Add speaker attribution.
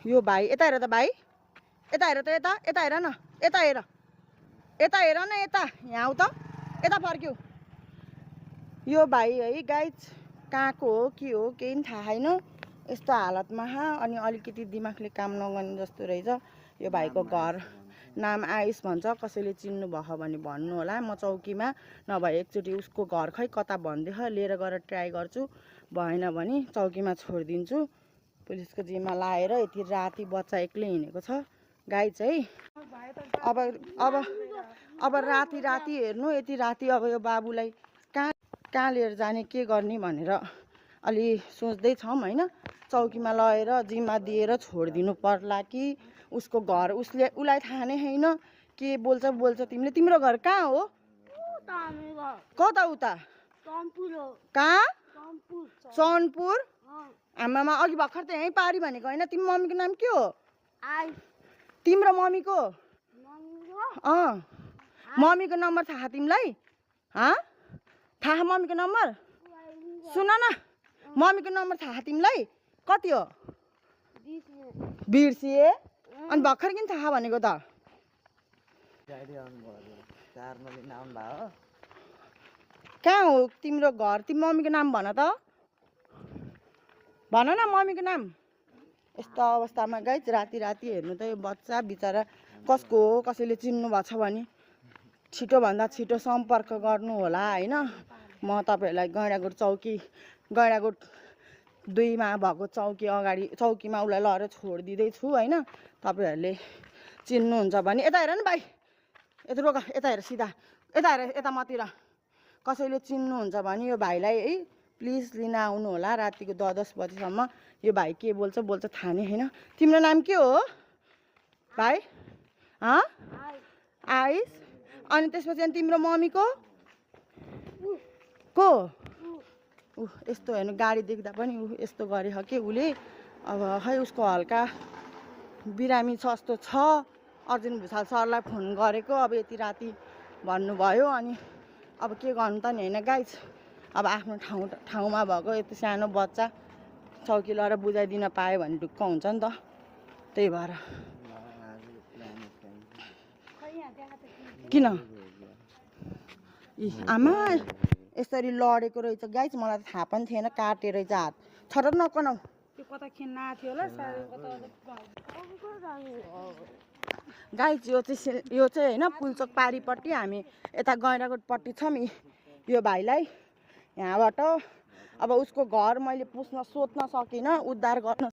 Speaker 1: यो भाइ यता हेर त भाइ, यता हेर त, यता यता हेर न, यता हेर, यता हेर न, यता यहाँ आऊ त, यता फर्क्यौ। यो भाइ है गाइज कहाँको हो के हो केही पनि थाहा छैन, यस्तो हालतमा अनि अलिकति दिमागले काम नगर्ने जस्तो रहेछ। यो भाइको घर नाम आयुष भन्छ, कसैले चिन्नु भयो भने भन्नु होला। म चौकीमा नभए एकचोटि उसको घर खै कता भन्दैछ, लिएर गएर ट्राई गर्छु, भएन भने चौकीमा छोडिदिन्छु। पुलिसको जिम्मा लाएर यति राति बच्चा एक्लै हिँडेको छ गाइज है। अब राति राति हेर्नु, यति राति अब यो बाबुलाई कहाँ लिएर जाने के गर्ने भनेर अलि सोच्दैछौँ होइन। चौकीमा लगेर जिम्मा दिएर छोडिदिनु पर्ला कि उसको घर उसलाई थाहा नै छैन के बोल्छ तिमीले। तिम्रो घर कहाँ हो? कता उता? कहाँ? चनपुर? आमामा अघि भर्खर त यहीँ पारी भनेको होइन। तिम्रो मम्मीको नाम के हो? तिम्रो मम्मीको? मम्मीको नम्बर थाहा तिमीलाई? थाहा मम्मीको नम्बर? सुन न, मम्मीको नम्बर थाहा तिमीलाई? कति हो? बिर्सिए? अनि भर्खर किन थाहा भनेको त? कहाँ हो तिम्रो घर? तिम्रो मम्मीको नाम भन त, भन न मम्मीको नाम। यस्तो अवस्थामा गाइज राति राति हेर्नु त यो बच्चा बिचरा कसको हो, कसैले चिन्नु भएको छ भने छिटोभन्दा छिटो सम्पर्क गर्नु होला होइन। म तपाईँहरूलाई गैँडाकोट चौकी, गैँडाकोट 2 मा भएको चौकी अगाडि चौकीमा उसलाई लगेर छोडिदिँदैछु होइन। तपाईँहरूले चिन्नुहुन्छ भने यता हेर न भाइ, यता रोक, यता हेर सिधा, यता हेर, यता मतिर। कसैले चिन्नुहुन्छ भने यो भाइलाई है प्लिज लिन आउनु होला रातिको 10 बजीसम्म। यो भाइ के बोल्छ थाहा नै छैन। तिम्रो नाम के हो भाइ? आइस? अनि त्यसपछि अनि तिम्रो मम्मीको को? यस्तो हेर्नु गाडी देख्दा पनि यस्तो गरे हो कि उसले। अब खै उसको हल्का बिरामी छ जस्तो छ। अर्जुन भुषाल सरलाई फोन गरेको, अब यति राति भन्नुभयो अनि अब के गर्नु त नि होइन गाइज। अब आफ्नो ठाउँमा भएको यति सानो बच्चा चौकी लगेर बुझाइदिन पायो भने ढुक्क हुन्छ नि त, त्यही भएर। किन आमा यसरी लडेको रहेछ गाइज, मलाई थाहा पनि थिएन, काटेर रहेछ हात। छर नकनाउ,
Speaker 2: त्यो कता खेल्न आएको थियो होला
Speaker 1: गाइज। यो चाहिँ होइन पुल्चोक पारीपट्टि, हामी यता गैँडाकोटपट्टि छौँ। यो भाइलाई यहाँबाट अब उसको घर मैले सोध्न सकिनँ, उद्धार गर्न